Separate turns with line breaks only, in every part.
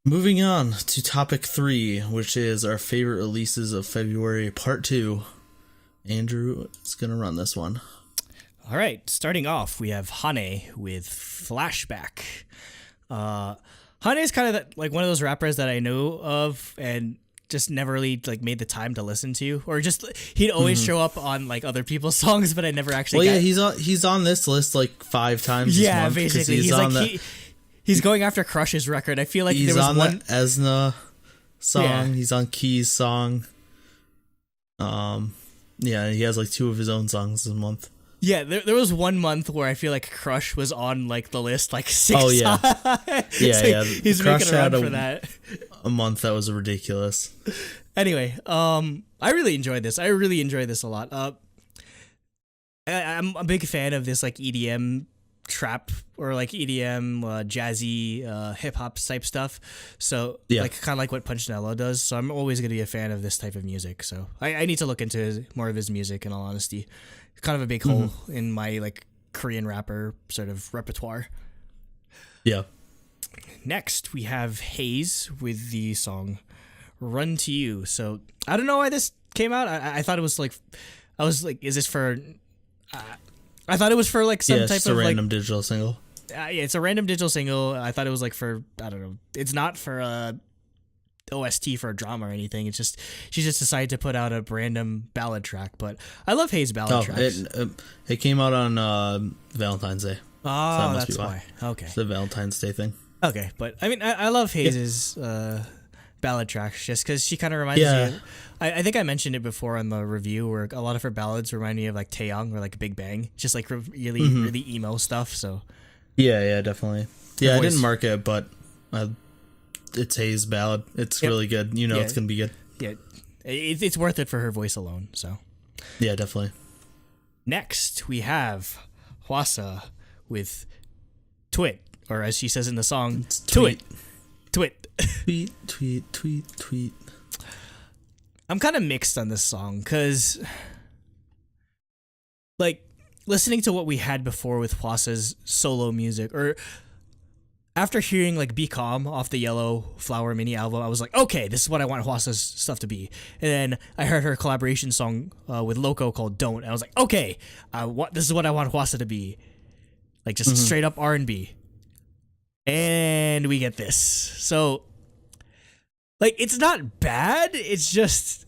Moving on to topic 3, which is our favorite releases of February, part 2. Andrew is going to run this one.
All right, starting off, we have Hane with Flashback. Hane is kind of like one of those rappers that I know of and just never really like made the time to listen to, or just he'd always show up on like other people's songs, but I never actually.
Well, yeah, he's on this list like 5 times.
Yeah,
this month
basically, he's like he's going after Crush's record. I feel like
he's
there was
on
one
the Esna song.
Yeah.
He's on Key's song. Yeah, he has like 2 of his own songs this month.
Yeah, there was one month where I feel like Crush was on like the list like 6
Oh yeah,
yeah. He's
Crush
making a run
had
for that.
A month that was ridiculous.
Anyway, I really enjoyed this. I really enjoyed this a lot. I'm a big fan of this like EDM trap or like EDM jazzy hip hop type stuff. So like kind of like what Punchinello does. So I'm always going to be a fan of this type of music. So I need to look into more of his music in all honesty. Kind of a big hole in my like Korean rapper sort of repertoire.
Yeah.
Next we have Hayes with the song Run to You. So I don't know why this came out. I thought it was like, I was like, is this for I thought it was for like some type
it's
of
a random
like,
digital single.
Yeah, it's a random digital single. I thought it was like for, I don't know. It's not for OST for a drama or anything. It's just she just decided to put out a random ballad track. But I love Hayes ballad tracks.
It came out on Valentine's Day.
Oh, so that's why. Okay,
it's the Valentine's Day thing.
Okay, but I mean, I love Hayes's ballad tracks just because she kind of reminds me of, I think I mentioned it before on the review where a lot of her ballads remind me of like Taeyong or like Big Bang, just like really emo stuff. So
yeah, definitely. Yeah, I didn't mark it, but it's Hayes ballad. It's really good. You know, it's gonna be good.
Yeah, it's worth it for her voice alone. So
yeah, definitely.
Next we have Hwasa with Twit, or as she says in the song, Twit.
Tweet.
I'm kind of mixed on this song because, like, listening to what we had before with Hwasa's solo music, or after hearing like Be Calm off the Yellow Flower mini album, I was like, okay, this is what I want Hwasa's stuff to be. And then I heard her collaboration song with Loco called Don't, and I was like, okay, this is what I want Hwasa to be, like just straight up R&B. And we get this. So, like, it's not bad. It's just,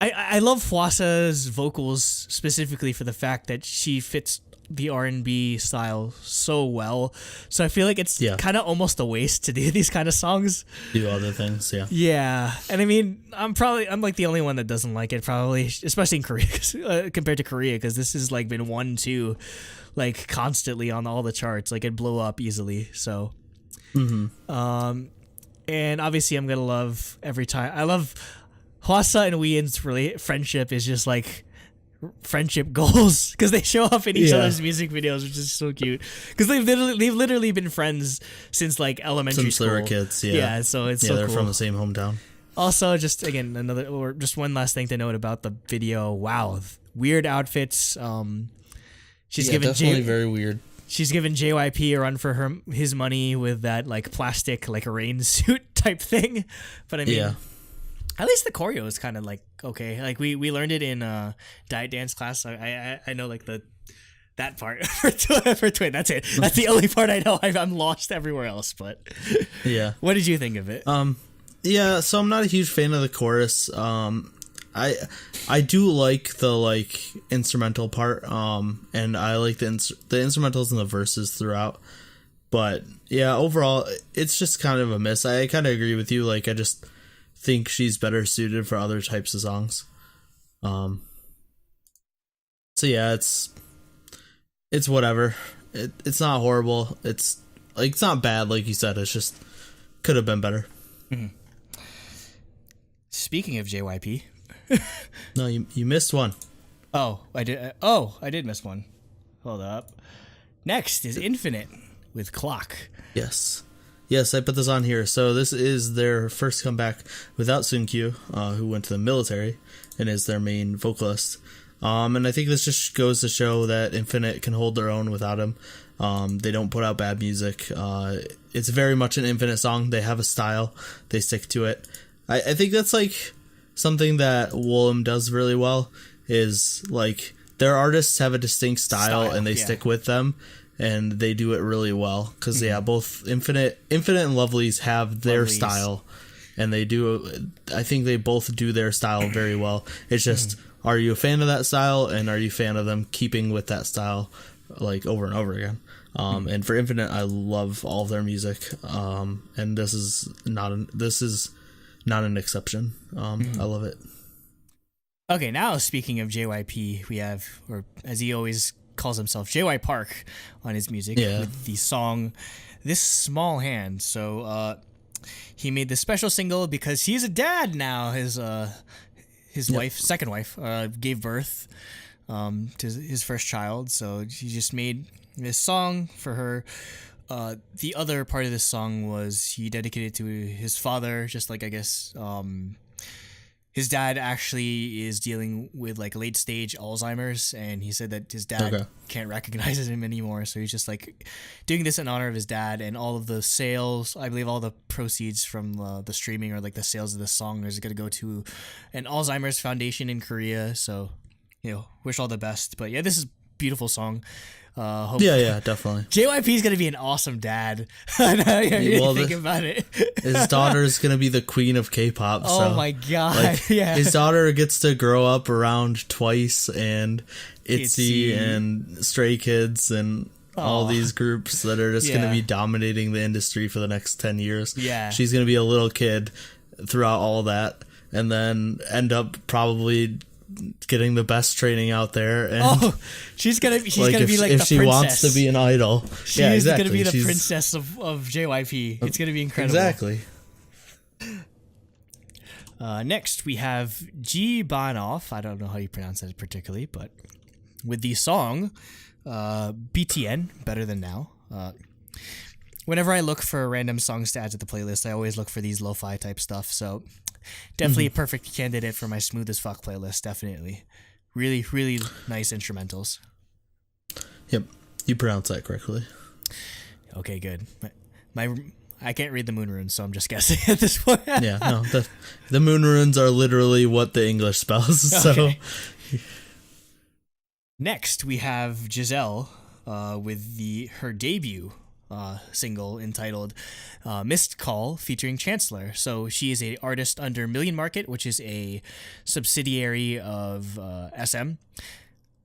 I love Hwasa's vocals specifically for the fact that she fits the R&B style so well. So I feel like it's kind of almost a waste to do these kind of songs.
Do other things, yeah.
Yeah, and I mean, I'm like the only one that doesn't like it, probably, especially in Korea compared to Korea, because this has like been 1-2 like constantly on all the charts. Like it blew up easily. So, and obviously I'm gonna love every time. I love Hwasa and Wheein's friendship is just like friendship goals because they show up in each other's music videos, which is so cute. Because they've literally been friends since like elementary school.
Since they were kids,
yeah. So it's so
they're
cool.
from the same hometown.
Also, just again just one last thing to note about the video. Wow, weird outfits. She's given
definitely very weird.
She's given JYP a run for his money with that like plastic like rain suit type thing. But I mean, at least the choreo is kind of like okay. Like we learned it in diet dance class. I know like that part for Twin. That's it. That's the only part I know. I'm lost everywhere else. But
yeah,
what did you think of it?
Yeah, so I'm not a huge fan of the chorus. I do like the like instrumental part, and I like the instrumentals and the verses throughout. But yeah, overall, it's just kind of a miss. I kind of agree with you. Like, I just think she's better suited for other types of songs. So yeah, it's whatever. It's not horrible. It's like it's not bad, like you said. It's just could have been better.
Mm-hmm. Speaking of JYP.
No, you missed one.
Oh, I did. I did miss one. Hold up. Next is Infinite with Clock.
Yes, I put this on here. So this is their first comeback without Sunkyu, who went to the military and is their main vocalist. And I think this just goes to show that Infinite can hold their own without him. They don't put out bad music. It's very much an Infinite song. They have a style. They stick to it. I think that's like something that Woollim does really well, is like their artists have a distinct style and they stick with them, and they do it really well because both Infinite and Lovelyz have their style, and they do. I think they both do their style very well. It's just, are you a fan of that style, and are you a fan of them keeping with that style like over and over again? And for Infinite, I love all of their music, and this is not an exception. I love it.
Okay, now speaking of JYP, we have, or as he always calls himself, JY Park on his music with the song "This Small Hand." So he made this special single because he's a dad now. His wife, second wife, gave birth to his first child. So he just made this song for her. The other part of this song was he dedicated to his father, just like, I guess, his dad actually is dealing with like late stage Alzheimer's, and he said that his dad can't recognize him anymore. So he's just like doing this in honor of his dad, and all of the sales, I believe all the proceeds from the streaming or like the sales of this song is going to go to an Alzheimer's foundation in Korea. So, wish all the best. But yeah, this is a beautiful song. Definitely. JYP is gonna be an awesome dad. Think about it.
His daughter is gonna be the queen of K-pop.
Oh my god!
His daughter gets to grow up around Twice and ITZY and Stray Kids and all these groups that are just gonna be dominating the industry for the next 10 years.
Yeah,
she's gonna be a little kid throughout all that, and then end up probably getting the best training out there, and
she's gonna be like
if
the
she
princess.
wants to be an idol.
She's gonna be the princess of JYP. It's gonna be incredible.
Exactly.
Next we have G Banoff. I don't know how you pronounce that particularly, but with the song BTN, Better Than Now. Whenever I look for random songs to add to the playlist, I always look for these lo-fi type stuff, so definitely a perfect candidate for my smooth as fuck playlist. Definitely, really nice instrumentals.
Yep, you pronounced that correctly.
Okay, good. I can't read the moon runes, so I'm just guessing at this point.
Yeah, no, the moon runes are literally what the English spells. Okay. So
next we have Giselle with her debut single entitled Missed Call featuring Chancellor. So she is an artist under Million Market, which is a subsidiary of SM.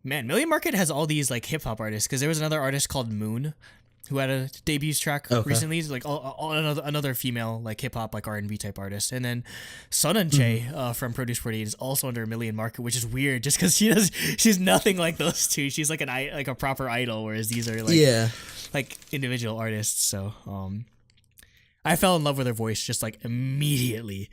Man, Million Market has all these like hip hop artists, because there was another artist called Moon who had a debut track recently, like another female like hip hop like R&B type artist, and then Sununche from Produce 48 is also under Million Market, which is weird just because she's nothing like those two. She's like a proper idol, whereas these are like individual artists. So I fell in love with her voice just like immediately.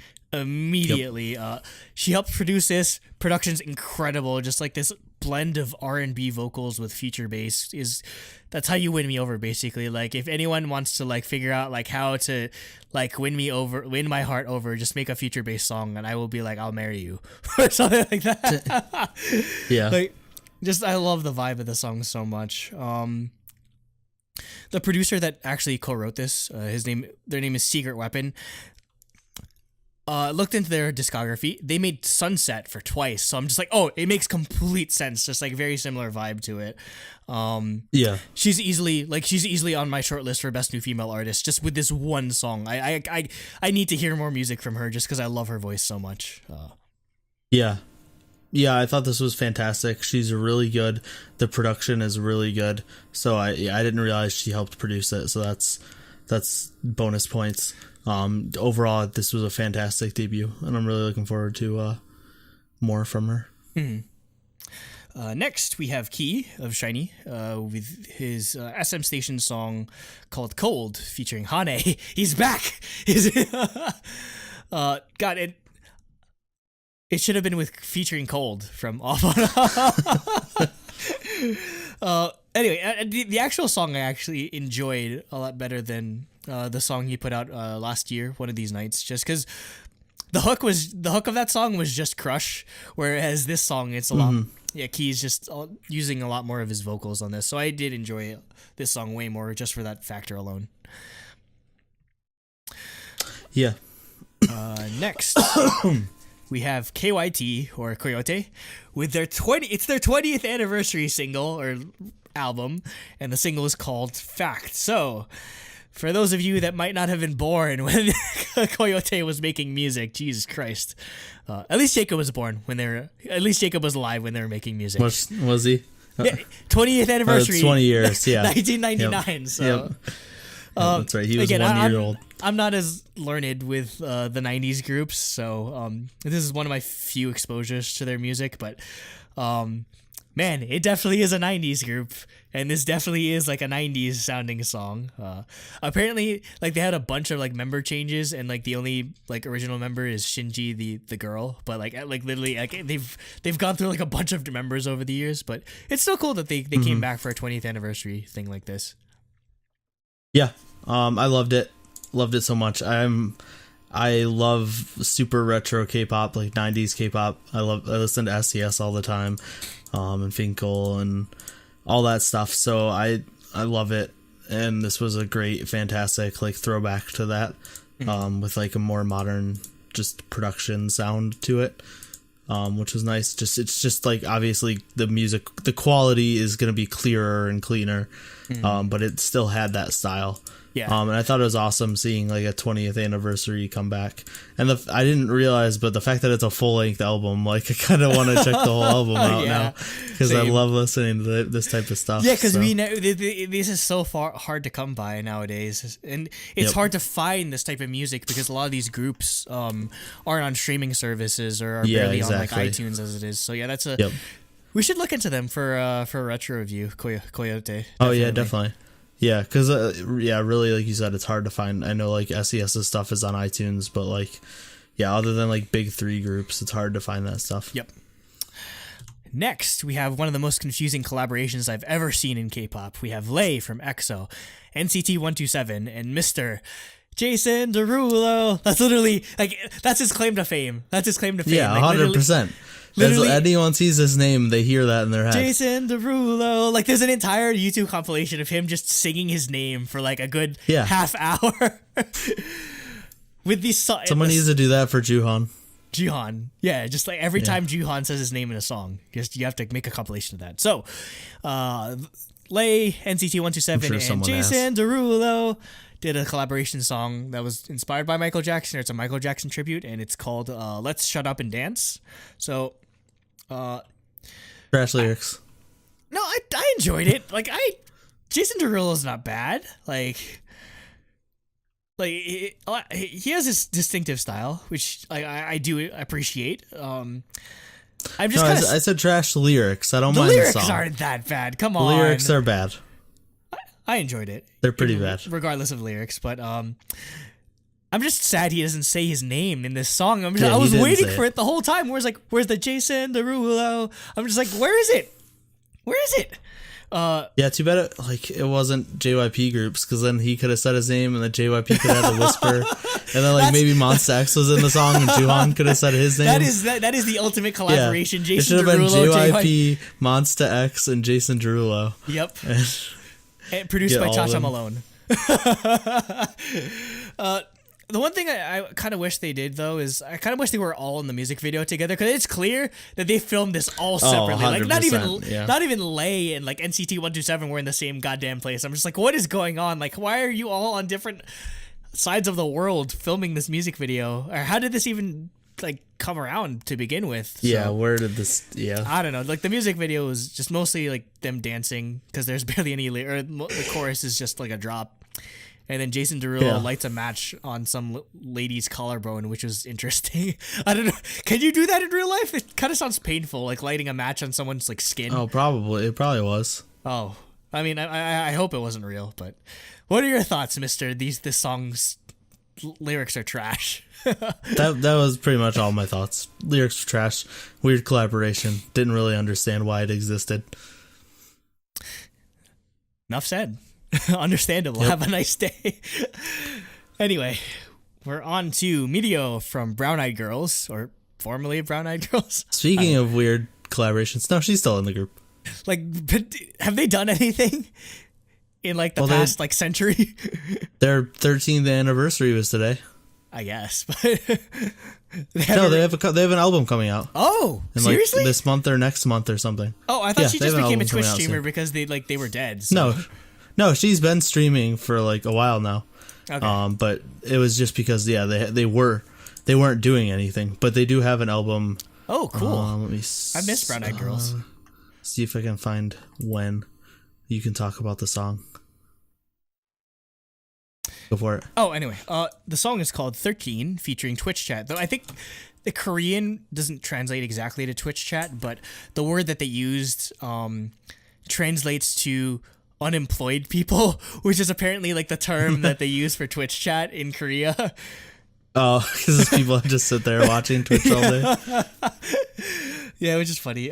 She helped produce this. Production's incredible. Just like this blend of R&B vocals with feature bass that's how you win me over, basically. Like if anyone wants to like figure out like how to like win my heart over, just make a feature bass song and I will be like, I'll marry you or something like that.
Yeah.
Like just I love the vibe of the song so much. The producer that actually co-wrote this, their name is Secret Weapon. Looked into their discography. They made Sunset for Twice, so I'm just like, oh, it makes complete sense. Just like very similar vibe to it. She's easily on my short list for best new female artist. Just with this one song, I need to hear more music from her just because I love her voice so much.
Yeah, I thought this was fantastic. She's really good. The production is really good. So I didn't realize she helped produce it. So that's bonus points. Overall, this was a fantastic debut, and I'm really looking forward to more from her.
Next, we have Key of SHINee with his SM Station song called Cold, featuring Hane. He's back! God, it should have been with featuring Cold from Off On. Anyway, the actual song I actually enjoyed a lot better than the song he put out last year, One of These Nights, just because the hook of that song was just Crush, whereas this song it's a lot. Yeah, Key's just using a lot more of his vocals on this, so I did enjoy this song way more just for that factor alone.
Yeah.
Next, we have KYT or Coyote with their 20th anniversary single or album, and the single is called Fact. So, for those of you that might not have been born when Coyote was making music, Jesus Christ. At least Jacob was born at least Jacob was alive when they were making music.
Was he?
Yeah, 20th anniversary.
20 years, yeah.
1999,
yep.
so.
Yep. That's right. He was
again,
1 year old.
I'm not as learned with the 90s groups, so this is one of my few exposures to their music, but man, it definitely is a 90s group, and this definitely is like a 90s sounding song. Apparently, like they had a bunch of like member changes, and like the only like original member is Shinji, the girl. But like literally, like they've gone through like a bunch of members over the years. But it's still cool that they came back for a 20th anniversary thing like this.
Yeah, I loved it so much. I love super retro K-pop, like 90s K-pop. I listen to SES all the time. And Finkel and all that stuff. So I love it, and this was a great, fantastic like throwback to that, with like a more modern just production sound to it, which was nice. It's just like obviously the music, the quality is gonna be clearer and cleaner, but it still had that style.
Yeah.
And I thought it was awesome seeing like a 20th anniversary come back. And I didn't realize, but the fact that it's a full length album, like I kind of want to check the whole album out now, because I love listening to this type of stuff.
Yeah, because we know this is so hard to come by nowadays, and it's hard to find this type of music because a lot of these groups aren't on streaming services or are barely on like iTunes as it is. So yeah, that's we should look into them for a retro review. Coyote. Definitely.
Oh yeah, definitely. Yeah, because really, like you said, it's hard to find. I know like SES's stuff is on iTunes, but like, yeah, other than like big three groups, it's hard to find that stuff.
Yep. Next, we have one of the most confusing collaborations I've ever seen in K-pop. We have Lay from EXO, NCT 127, and Mr. Jason Derulo. That's literally like that's his claim to fame.
Yeah, 100%. Literally, as anyone sees his name, they hear that in their head.
Jason Derulo. Like, there's an entire YouTube compilation of him just singing his name for like a good half hour. With these
someone needs to do that for Juhan.
Yeah, just like every time Juhan says his name in a song, you have to make a compilation of that. So, Lay, NCT 127, and Jason Derulo did a collaboration song that was inspired by Michael Jackson. It's a Michael Jackson tribute, and it's called Let's Shut Up and Dance. So,
trash lyrics.
I enjoyed it. Like Jason Derulo's not bad. Like he has this distinctive style, which I do appreciate. I'm just
I said trash lyrics. I don't mind the song.
The lyrics aren't that bad. Come on.
The lyrics are bad.
I enjoyed it.
They're pretty bad.
Regardless of lyrics, but I'm just sad he doesn't say his name in this song. I was waiting for it the whole time. Where's the Jason Derulo? I'm just like, where is it?
Yeah, too bad it wasn't JYP groups, because then he could have said his name and the JYP could have had the whisper, and then like maybe Monsta X was in the song and Juhan could have said his name.
That is the ultimate collaboration.
Yeah,
Jason
it should have
Derulo,
been JYP, Monsta X, and Jason Derulo.
Yep. And produced by Cha Cha Malone. The one thing I kind of wish they did, though, is I kind of wish they were all in the music video together, because it's clear that they filmed this all separately. Like not even Lay and like NCT 127 were in the same goddamn place. I'm just like, what is going on? Like, why are you all on different sides of the world filming this music video? Or how did this even like come around to begin with?
Yeah, where did this? Yeah,
I don't know. Like the music video was just mostly like them dancing, because there's barely any the chorus is just like a drop. And then Jason Derulo lights a match on some lady's collarbone, which was interesting. I don't know. Can you do that in real life? It kind of sounds painful, like lighting a match on someone's like skin.
Oh, probably. It probably was.
Oh, I mean, I hope it wasn't real. But what are your thoughts, Mister? This song's lyrics are trash.
that was pretty much all my thoughts. Lyrics were trash. Weird collaboration. Didn't really understand why it existed.
Enough said. Understandable. Yep. Have a nice day. Anyway, we're on to Meteor from Brown Eyed Girls, or formerly Brown Eyed Girls.
Speaking of weird collaborations, no, she's still in the group.
Like, but have they done anything in like the past like century?
Their 13th anniversary was today.
I guess, but
they have an album coming out.
Oh,
in
seriously?
Like this month or next month or something.
Oh, I thought she just became a Twitch streamer because they were dead. So.
No, she's been streaming for like a while now.
Okay.
But it was just because they weren't doing anything, but they do have an album.
Oh, cool.
Let me.
I miss Brown Eyed Girls.
See if I can find when you can talk about the song. Go for it.
Oh, anyway, the song is called 13, featuring Twitch chat. Though I think the Korean doesn't translate exactly to Twitch chat, but the word that they used translates to unemployed people, which is apparently like the term that they use for Twitch chat in Korea.
Oh, because people just sit there watching Twitch all day.
Yeah, which is funny.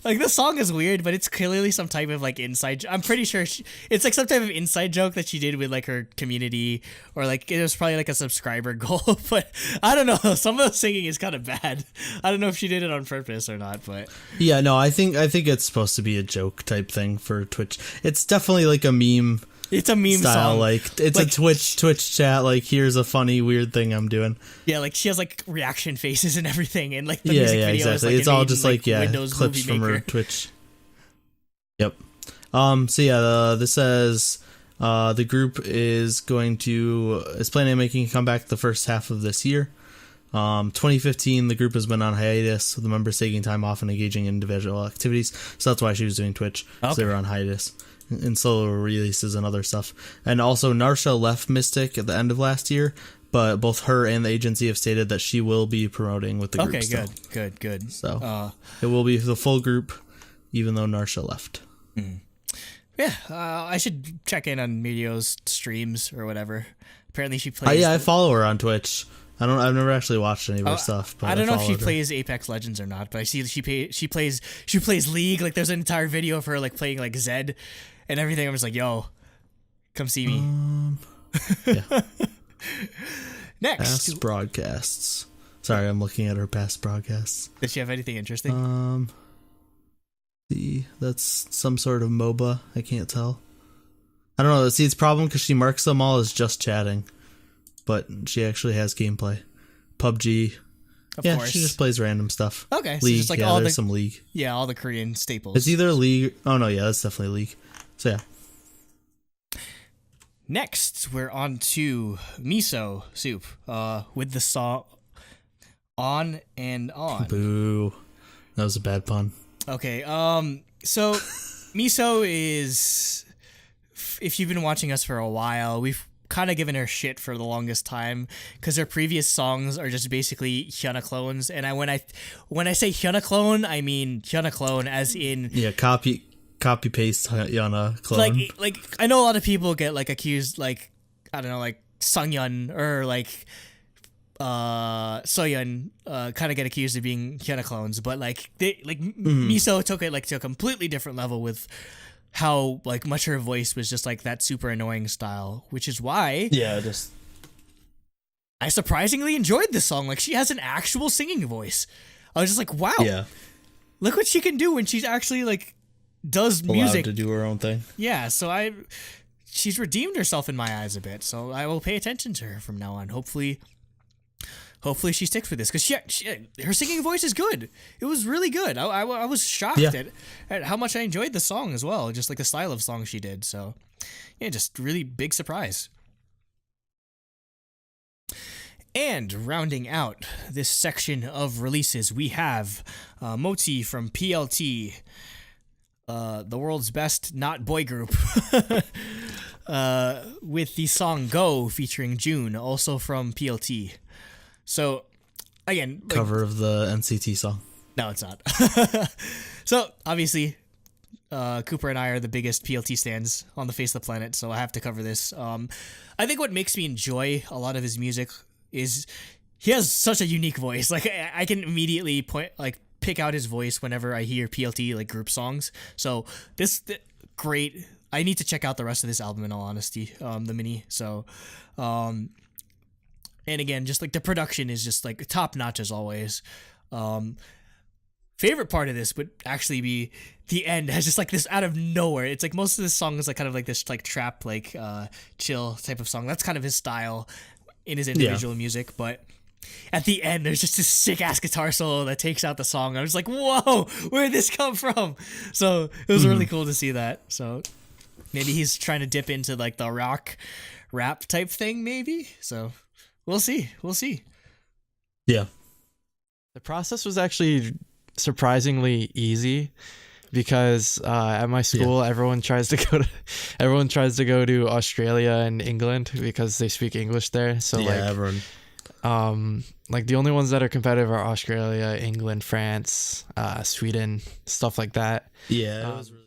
Like, the song is weird, but it's clearly some type of, like, I'm pretty sure it's, like, some type of inside joke that she did with, like, her community, or, like, it was probably, like, a subscriber goal, but I don't know. Some of the singing is kind of bad. I don't know if she did it on purpose or not, but...
Yeah, no, I think it's supposed to be a joke type thing for Twitch. It's definitely, like, a meme...
It's a meme
style,
song.
like it's like, a Twitch chat. Like, here's a funny weird thing I'm doing.
Yeah, like she has like reaction faces and everything, and like the music video
exactly.
is like
it's all just like
Windows
clips
Movie
from
Maker.
her Twitch. Yep. So yeah, this says the group is planning on making a comeback the first half of this year. 2015, the group has been on hiatus, with the members taking time off and engaging in individual activities. So that's why she was doing Twitch. Okay. So they were on hiatus. And solo releases and other stuff. And also, Narsha left Mystic at the end of last year, but both her and the agency have stated that she will be promoting with the group.
Okay, good.
So it will be the full group, even though Narsha left.
Mm. Yeah, I should check in on Meteor's streams or whatever. Apparently, she plays.
I follow her on Twitch. I've never actually watched any of her stuff. But
I don't know if she plays Apex Legends or not, but I see she plays League. Like, there's an entire video of her like playing like Zed and everything. I'm just like, yo, come see me.
Yeah.
Next,
past broadcasts. Sorry, I'm looking at her past broadcasts.
Does she have anything interesting?
See, that's some sort of MOBA. I can't tell. I don't know. See, it's a problem because she marks them all as just chatting, but she actually has gameplay. PUBG. Of course. She just plays random stuff.
Okay,
League.
So just like
there's some League.
Yeah, all the Korean staples.
It's either League. Oh no, yeah, that's definitely League. So yeah.
Next, we're on to Miso Soup with the song On and On.
Boo. That was a bad pun.
Okay, so Miso is, if you've been watching us for a while, we've kind of given her shit for the longest time because her previous songs are just basically Hyuna clones, and when I say Hyuna clone, I mean Hyuna clone as in
copy paste Hyuna clone.
Like I know a lot of people get like accused, like I don't know, like Sungyeon or like Soyeon kind of get accused of being Hyuna clones, but like Miso took it like to a completely different level with how like much her voice was just like that super annoying style, which is why I surprisingly enjoyed this song. Like, she has an actual singing voice. I was just like, wow, look what she can do when she's actually like does music,
allowed to do her own thing.
Yeah, so she's redeemed herself in my eyes a bit, so I will pay attention to her from now on. Hopefully she sticks with this, because her singing voice is good. It was really good. I was shocked at how much I enjoyed the song as well, just like the style of song she did. So, yeah, just really big surprise. And rounding out this section of releases, we have Moti from PLT, the world's best not boy group, with the song Go featuring June, also from PLT. So, again,
cover of the NCT song.
No, it's not. So, obviously, Cooper and I are the biggest PLT stans on the face of the planet, so I have to cover this. I think what makes me enjoy a lot of his music is he has such a unique voice. Like, I can immediately pick out his voice whenever I hear PLT like group songs. So great. I need to check out the rest of this album in all honesty, the mini. So, And again, just like the production is just like top notch as always. Favorite part of this would actually be the end. Has just like this out of nowhere. It's like most of this song is like kind of like this like trap, like chill type of song. That's kind of his style in his individual music. But at the end, there's just this sick ass guitar solo that takes out the song. I was like, whoa, where did this come from? So it was really cool to see that. So maybe he's trying to dip into like the rock rap type thing, maybe. So we'll see.
Yeah.
The process was actually surprisingly easy because at my school everyone tries to go to Australia and England because they speak English there. So
everyone.
Like the only ones that are competitive are Australia, England, France, Sweden, stuff like that.
Yeah, it was really